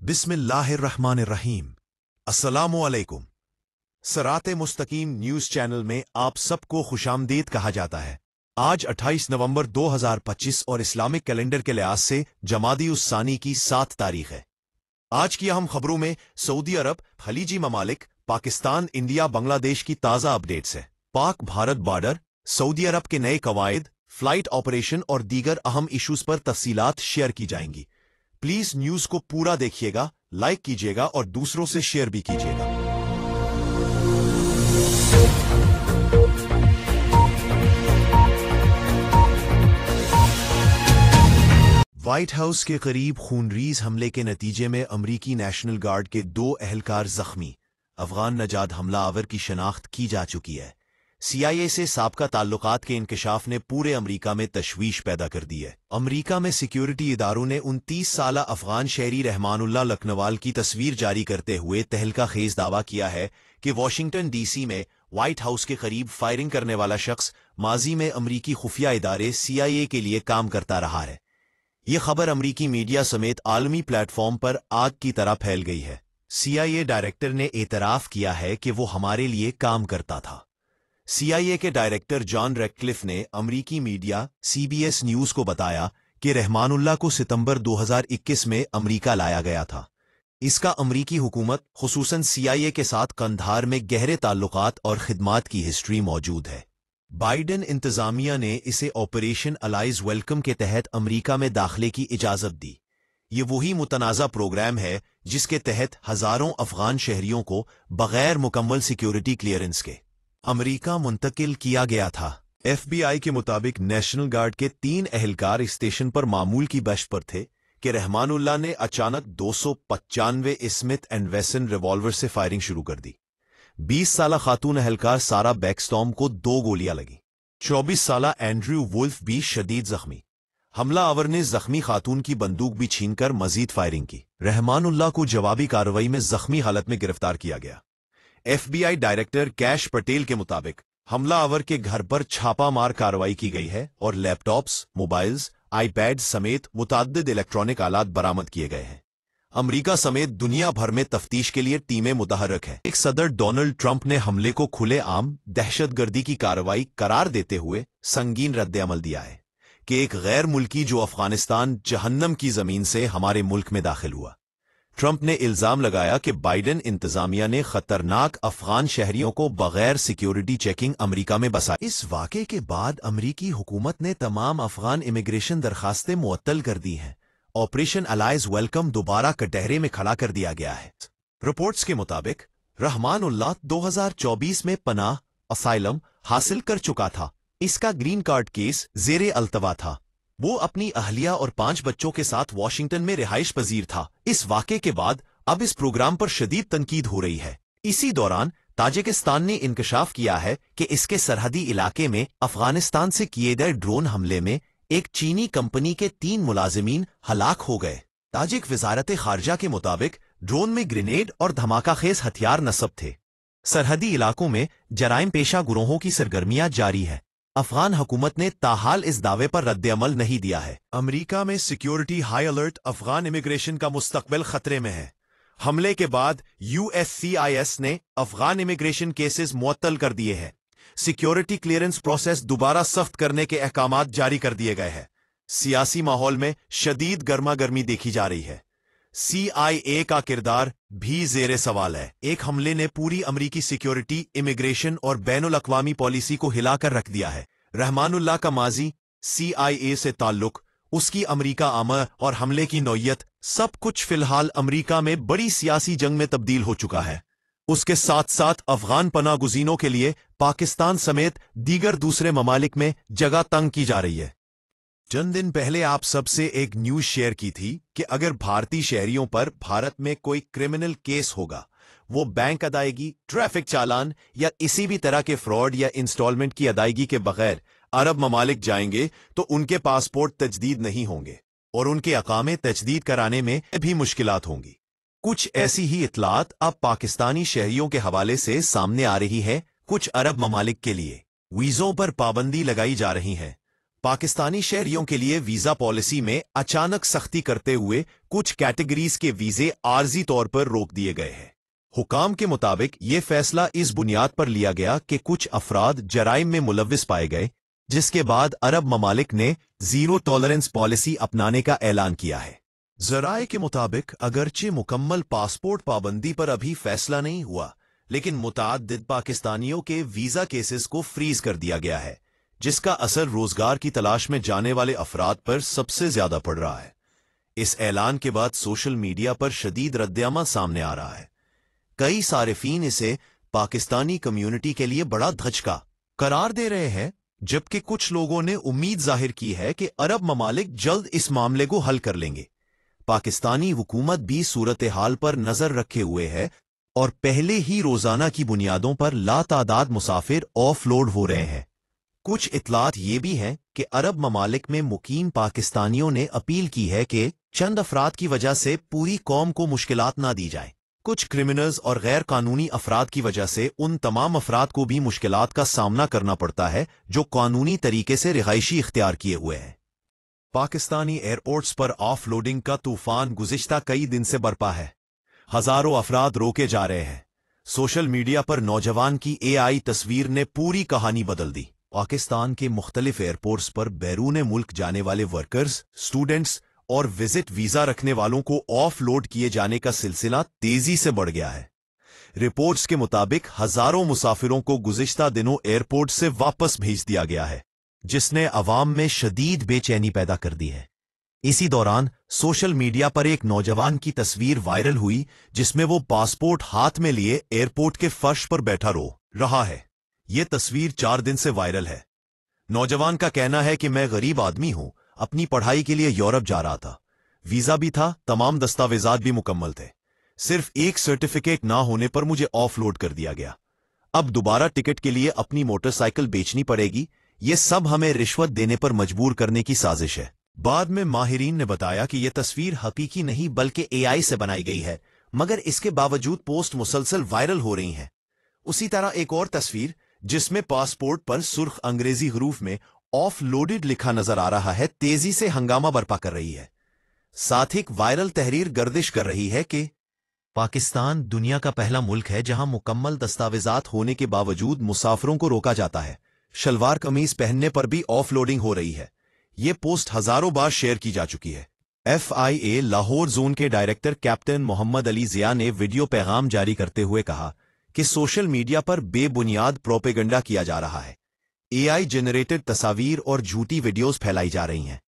बिस्मिल्लाहिर्रहमानिर्रहीम। अस्सलामुअलैकुम। सरात मुस्तकीम news channel में आप सबको खुशामदीद कहा जाता है। आज 28 नवंबर 2025 और इस्लामिक कैलेंडर के लिहाज से जमादी उस्सानी की 7 तारीख है। आज की अहम खबरों में सऊदी अरब, खलीजी ममालिक, पाकिस्तान, इंडिया, बांग्लादेश की ताज़ा अपडेट्स है। पाक भारत बॉर्डर, सऊदी अरब के नए कवायद, फ्लाइट ऑपरेशन और दीगर अहम इश्यूज पर तफसीलात शेयर की जाएंगी। प्लीज न्यूज को पूरा देखिएगा, लाइक कीजिएगा और दूसरों से शेयर भी कीजिएगा। व्हाइट हाउस के करीब खूनरीज हमले के नतीजे में अमरीकी नेशनल गार्ड के 2 अहलकार जख्मी। अफगान नजाद हमलावर की शनाख्त की जा चुकी है। CIA से साबका ताल्लुकात के इंकशाफ ने पूरे अमरीका में तशवीश पैदा कर दी है। अमरीका में सिक्योरिटी इदारों ने 29 साला अफगान शहरी रहमानुल्लाह लखनवाल की तस्वीर जारी करते हुए तहलका खेज दावा किया है कि वाशिंगटन DC में व्हाइट हाउस के करीब फायरिंग करने वाला शख्स माजी में अमरीकी खुफिया इदारे CIA के लिए काम करता रहा है। ये खबर अमरीकी मीडिया समेत आलमी प्लेटफॉर्म पर आग की तरह फैल गई है। CIA डायरेक्टर ने एतराफ किया है कि वो हमारे लिए काम करता था। CIA के डायरेक्टर जॉन रैटक्लिफ ने अमरीकी मीडिया CBS न्यूज को बताया कि रहमानुल्लाह को सितंबर 2021 में अमरीका लाया गया था। इसका अमरीकी हुकूमत खुसूसन CIA के साथ कंधार में गहरे ताल्लुकात और खिदमात की हिस्ट्री मौजूद है। बाइडेन इंतजामिया ने इसे ऑपरेशन अलाइज वेलकम के तहत अमरीका में दाखिले की इजाजत दी। ये वही मुतनाज़ा प्रोग्राम है जिसके तहत हजारों अफगान शहरियों को बगैर मुकम्मल सिक्योरिटी क्लियरेंस के अमरीका मुंतकिल किया गया था। FBI के मुताबिक नेशनल गार्ड के 3 अहलकार इस स्टेशन पर मामूल की गश्त पर थे कि रहमानुल्लाह ने अचानक 295 स्मिथ एंड वेसन रिवॉल्वर से फायरिंग शुरू कर दी। 20 साला खातून अहलकार सारा बैकस्टॉर्म को 2 गोलियां लगी। 24 साला एंड्रयू वुल्फ भी शदीद जख्मी। हमलावर ने जख्मी खातून की बंदूक भी छीनकर मजीद फायरिंग की। रहमानुल्लाह को जवाबी कार्रवाई में जख्मी हालत में गिरफ्तार किया गया। FBI डायरेक्टर कैश पटेल के मुताबिक हमलावर के घर पर छापामार कार्रवाई की गई है और लैपटॉप्स, मोबाइल्स, iPads समेत मुतअद्दिद इलेक्ट्रॉनिक आलात बरामद किए गए हैं। अमरीका समेत दुनिया भर में तफ्तीश के लिए टीमें मुतहर्रिक हैं। एक सदर डोनाल्ड ट्रंप ने हमले को खुलेआम दहशतगर्दी की कार्रवाई करार देते हुए संगीन रद्द-ए-अमल दिया है कि एक गैर मुल्की जो अफगानिस्तान जहन्नम की जमीन से हमारे मुल्क में दाखिल हुआ। ट्रंप ने इल्जाम लगाया कि बाइडेन इंतजामिया ने खतरनाक अफगान शहरियों को बगैर सिक्योरिटी चेकिंग अमरीका में बसा। इस वाक़े के बाद अमरीकी हुकूमत ने तमाम अफगान इमिग्रेशन दरखास्तें मुअत्तल कर दी हैं। ऑपरेशन अलाइज वेलकम दोबारा कटहरे में खड़ा कर दिया गया है। रिपोर्ट्स के मुताबिक रहमानुल्लाह 2024 में पनाह असाइलम हासिल कर चुका था। इसका ग्रीन कार्ड केस ज़ेरे अल्तवा था। वो अपनी अहलिया और 5 बच्चों के साथ वॉशिंगटन में रिहाइश पजीर था। इस वाक़े के बाद अब इस प्रोग्राम पर शदीद तनकीद हो रही है। इसी दौरान ताजिकिस्तान ने इंकशाफ किया है कि इसके सरहदी इलाके में अफगानिस्तान से किए गए ड्रोन हमले में एक चीनी कंपनी के 3 मुलाजिमीन हलाक हो गए। ताजिक वजारत खारजा के मुताबिक ड्रोन में ग्रेनेड और धमाकाखेज हथियार नस्ब थे। सरहदी इलाकों में जराइम पेशा गुरोहों की सरगर्मियां जारी है। अफगान हुकूमत ने ताहाल इस दावे पर रद्द-ए-अमल नहीं दिया है। अमरीका में security high alert, Afghan immigration का मुस्तकबिल खतरे में है। हमले के बाद USCIS ने अफगान इमिग्रेशन केसेस मुअत्तल कर दिए हैं। सिक्योरिटी क्लियरेंस प्रोसेस दोबारा सख्त करने के अहकामात जारी कर दिए गए हैं। सियासी माहौल में शदीद गर्मा गर्मी देखी जा रही है। CIA का किरदार भी ज़ेरे सवाल है। एक हमले ने पूरी अमरीकी सिक्योरिटी, इमिग्रेशन और बैनुल अक़वामी पॉलिसी को हिलाकर रख दिया है। रहमानुल्लाह का माजी, CIA से ताल्लुक, उसकी अमरीका आमद और हमले की नौयत, सब कुछ फिलहाल अमरीका में बड़ी सियासी जंग में तब्दील हो चुका है। उसके साथ साथ अफगान पनाह गुज़ीनों के लिए पाकिस्तान समेत दीगर दूसरे ममालिक में जगह तंग की जा रही है। चंद दिन पहले आप सबसे एक न्यूज शेयर की थी कि अगर भारतीय शहरियों पर भारत में कोई क्रिमिनल केस होगा, वो बैंक अदायगी, ट्रैफिक चालान या किसी भी तरह के फ्रॉड या इंस्टॉलमेंट की अदायगी के बगैर अरब ममालिक जाएंगे तो उनके पासपोर्ट तजदीद नहीं होंगे और उनके अकामे तजदीद कराने में भी मुश्किलात होंगी। कुछ ऐसी ही इतलात अब पाकिस्तानी शहरियों के हवाले से सामने आ रही है। कुछ अरब ममालिक के लिए वीज़ों पर पाबंदी लगाई जा रही है। पाकिस्तानी शहरियों के लिए वीजा पॉलिसी में अचानक सख्ती करते हुए कुछ कैटेगरीज के वीजे आर्जी तौर पर रोक दिए गए हैं। हुकाम के मुताबिक ये फैसला इस बुनियाद पर लिया गया कि कुछ अफराद जराइम में मुलव्विस पाए गए, जिसके बाद अरब ममालिक ने जीरो टॉलरेंस पॉलिसी अपनाने का ऐलान किया है। जराए के मुताबिक अगरचे मुकम्मल पासपोर्ट पाबंदी पर अभी फैसला नहीं हुआ, लेकिन मुतअद्दिद पाकिस्तानियों के वीजा केसेस को फ्रीज कर दिया गया है, जिसका असर रोजगार की तलाश में जाने वाले अफराद पर सबसे ज्यादा पड़ रहा है। इस ऐलान के बाद सोशल मीडिया पर शदीद रद्दअमल सामने आ रहा है। कई सारिफीन इसे पाकिस्तानी कम्युनिटी के लिए बड़ा धचका करार दे रहे हैं, जबकि कुछ लोगों ने उम्मीद जाहिर की है कि अरब ममालिक जल्द इस मामले को हल कर लेंगे। पाकिस्तानी हुकूमत भी सूरत हाल पर नजर रखे हुए है और पहले ही रोजाना की बुनियादों पर लातादाद मुसाफिर ऑफलोड हो रहे हैं। कुछ इतलात ये भी हैं कि अरब ममालिक में मुकीम पाकिस्तानियों ने अपील की है कि चंद अफराद की वजह से पूरी कौम को मुश्किलात ना दी जाए। कुछ क्रिमिनल्स और गैर कानूनी अफराद की वजह से उन तमाम अफराद को भी मुश्किलात का सामना करना पड़ता है जो कानूनी तरीके से रिहायशी इख्तियार किए हुए हैं। पाकिस्तानी एयरपोर्ट्स पर ऑफलोडिंग का तूफान गुज़िश्ता कई दिन से बरपा है। हजारों अफराद रोके जा रहे हैं। सोशल मीडिया पर नौजवान की एआई तस्वीर ने पूरी कहानी बदल दी। पाकिस्तान के मुख्तलिफ एयरपोर्ट्स पर बैरून मुल्क जाने वाले वर्कर्स, स्टूडेंट्स और विजिट वीजा रखने वालों को ऑफ लोड किए जाने का सिलसिला तेजी से बढ़ गया है। रिपोर्ट्स के मुताबिक हजारों मुसाफिरों को गुज़िश्ता दिनों एयरपोर्ट से वापस भेज दिया गया है, जिसने अवाम में शदीद बेचैनी पैदा कर दी है। इसी दौरान सोशल मीडिया पर एक नौजवान की तस्वीर वायरल हुई, जिसमें वो पासपोर्ट हाथ में लिए एयरपोर्ट के फर्श पर बैठा रो रहा है। ये तस्वीर 4 दिन से वायरल है। नौजवान का कहना है कि मैं गरीब आदमी हूं, अपनी पढ़ाई के लिए यूरोप जा रहा था, वीजा भी था, तमाम दस्तावेजात भी मुकम्मल थे, सिर्फ एक सर्टिफिकेट ना होने पर मुझे ऑफलोड कर दिया गया। अब दोबारा टिकट के लिए अपनी मोटरसाइकिल बेचनी पड़ेगी। ये सब हमें रिश्वत देने पर मजबूर करने की साजिश है। बाद में माहिरीन ने बताया कि यह तस्वीर हकीकी नहीं बल्कि एआई से बनाई गई है, मगर इसके बावजूद पोस्ट मुसलसल वायरल हो रही हैं। उसी तरह एक और तस्वीर जिसमें पासपोर्ट पर सुर्ख अंग्रेजी हरूफ में ऑफ लोडेड लिखा नजर आ रहा है, तेजी से हंगामा बर्पा कर रही है। साथ ही एक वायरल तहरीर गर्दिश कर रही है कि पाकिस्तान दुनिया का पहला मुल्क है जहां मुकम्मल दस्तावेजात होने के बावजूद मुसाफिरों को रोका जाता है। शलवार कमीज पहनने पर भी ऑफलोडिंग हो रही है। ये पोस्ट हजारों बार शेयर की जा चुकी है। FIA लाहौर जोन के डायरेक्टर कैप्टन मोहम्मद अली जिया ने वीडियो पैगाम जारी करते हुए कहा कि सोशल मीडिया पर बेबुनियाद प्रोपेगेंडा किया जा रहा है। AI जनरेटेड तस्वीर और झूठी वीडियोस फैलाई जा रही हैं।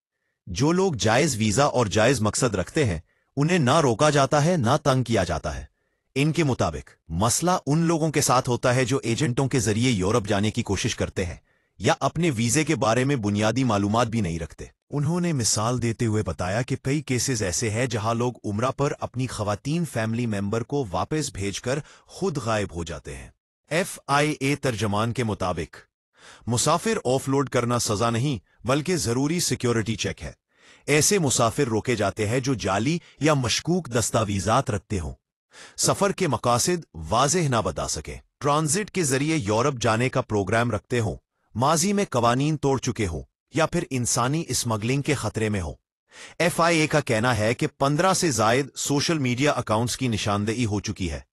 जो लोग जायज वीजा और जायज मकसद रखते हैं, उन्हें ना रोका जाता है ना तंग किया जाता है। इनके मुताबिक मसला उन लोगों के साथ होता है जो एजेंटों के जरिए यूरोप जाने की कोशिश करते हैं या अपने वीजे के बारे में बुनियादी मालूमात भी नहीं रखते। उन्होंने मिसाल देते हुए बताया कि कई केसेस ऐसे हैं जहां लोग उम्रा पर अपनी खवातीन फैमिली मेंबर को वापस भेजकर खुद गायब हो जाते हैं। FIA तर्जमान के मुताबिक मुसाफिर ऑफलोड करना सजा नहीं बल्कि जरूरी सिक्योरिटी चेक है। ऐसे मुसाफिर रोके जाते हैं जो जाली या मशकूक दस्तावेजात रखते हों, सफर के मकासद वाज़ेह ना बता सके, ट्रांजिट के जरिए यूरोप जाने का प्रोग्राम रखते हों, माजी में कवानीन तोड़ चुके हों या फिर इंसानी स्मगलिंग के खतरे में हो। FIA का कहना है कि 15 से जायद सोशल मीडिया अकाउंट्स की निशानदेही हो चुकी है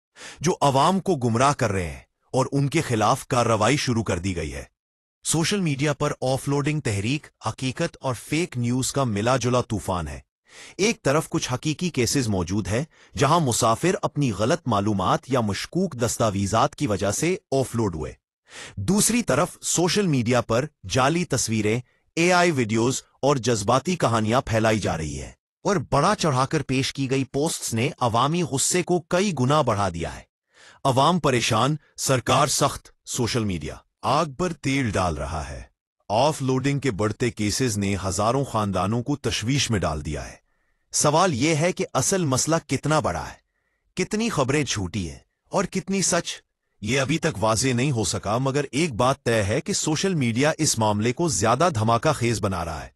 जो अवाम को गुमराह कर रहे हैं और उनके खिलाफ कार्रवाई शुरू कर दी गई है। सोशल मीडिया पर ऑफलोडिंग तहरीक, हकीकत और फेक न्यूज का मिला जुला तूफान है। एक तरफ कुछ हकीकी केसेस मौजूद है जहां मुसाफिर अपनी गलत मालूमात या मशकूक दस्तावेजात की वजह से ऑफलोड हुए। दूसरी तरफ सोशल मीडिया पर जाली तस्वीरें, AI वीडियोस और जज्बाती कहानियां फैलाई जा रही है और बड़ा चढ़ाकर पेश की गई पोस्ट्स ने अवामी गुस्से को कई गुना बढ़ा दिया है। अवाम परेशान, सरकार सख्त, सोशल मीडिया आग पर तेल डाल रहा है। ऑफलोडिंग के बढ़ते केसेस ने हजारों खानदानों को तशवीश में डाल दिया है। सवाल यह है कि असल मसला कितना बड़ा है, कितनी खबरें झूठी हैं और कितनी सच। ये अभी तक वाज़ेह नहीं हो सका, मगर एक बात तय है कि सोशल मीडिया इस मामले को ज्यादा धमाका खेज बना रहा है।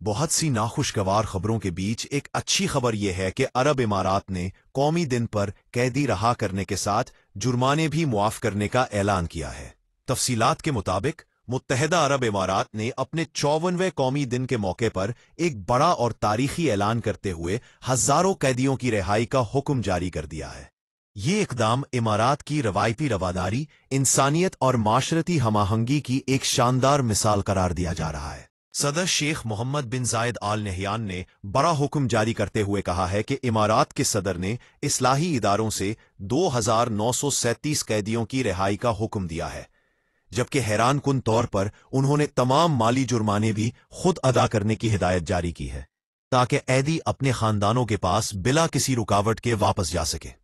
बहुत सी नाखुशगवार खबरों के बीच एक अच्छी खबर यह है कि अरब इमारात ने कौमी दिन पर कैदी रहा करने के साथ जुर्माने भी मुआफ करने का ऐलान किया है। तफसीलात के मुताबिक मुत्तहिदा अरब इमारात ने अपने 54वें कौमी दिन के मौके पर एक बड़ा और तारीखी ऐलान करते हुए हजारों कैदियों की रिहाई का हुक्म जारी कर दिया है। ये इकदाम इमारात की रवायती रवादारी, इंसानियत और माशरती हमाहंगी की एक शानदार मिसाल करार दिया जा रहा है। सदर शेख मोहम्मद बिन जायद आल नहयान ने बड़ा हुक्म जारी करते हुए कहा है कि इमारात के सदर ने इस्लाही इदारों से 2937 कैदियों की रिहाई का हुक्म दिया है, जबकि हैरान कुन तौर पर उन्होंने तमाम माली जुर्माने भी खुद अदा करने की हिदायत जारी की है, ताकि कैदी अपने खानदानों के पास बिला किसी रुकावट के वापस जा सके।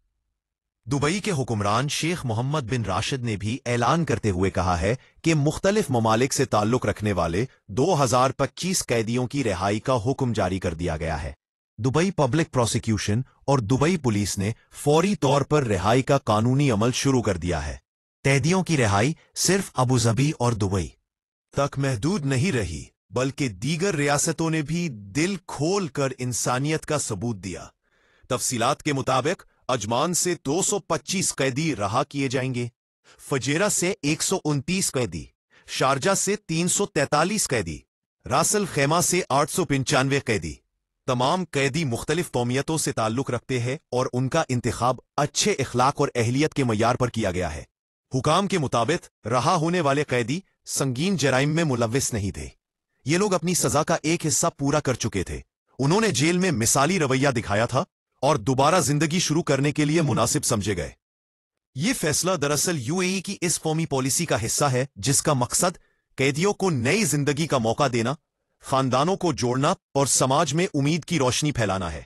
दुबई के हुक्मरान शेख मोहम्मद बिन राशिद ने भी ऐलान करते हुए कहा है कि मुख्तलिफ ममालिक से ताल्लुक रखने वाले 2025 कैदियों की रिहाई का हुक्म जारी कर दिया गया है। दुबई पब्लिक प्रोसिक्यूशन और दुबई पुलिस ने फौरी तौर पर रिहाई का कानूनी अमल शुरू कर दिया है। कैदियों की रिहाई सिर्फ अबू धाबी और दुबई तक महदूद नहीं रही, बल्कि दीगर रियासतों ने भी दिल खोल कर इंसानियत का सबूत दिया। तफसीलात के मुताबिक अजमान से 225 कैदी रहा किए जाएंगे, फजेरा से 129 कैदी, शारजा से 343 कैदी, रासल खैमा से 895 कैदी। तमाम कैदी मुख्तलिफ कौमियतों से ताल्लुक रखते हैं और उनका इंतखाब अच्छे इखलाक और अहलियत के मयार पर किया गया है। हुकाम के मुताबिक रहा होने वाले कैदी संगीन जराइम में मुलव्विस नहीं थे। ये लोग अपनी सजा का एक हिस्सा पूरा कर चुके थे। उन्होंने जेल में मिसाली रवैया दिखाया था और दोबारा जिंदगी शुरू करने के लिए मुनासिब समझे गए। ये फैसला दरअसल यूएई की इस कौमी पॉलिसी का हिस्सा है, जिसका मकसद कैदियों को नई जिंदगी का मौका देना, खानदानों को जोड़ना और समाज में उम्मीद की रोशनी फैलाना है।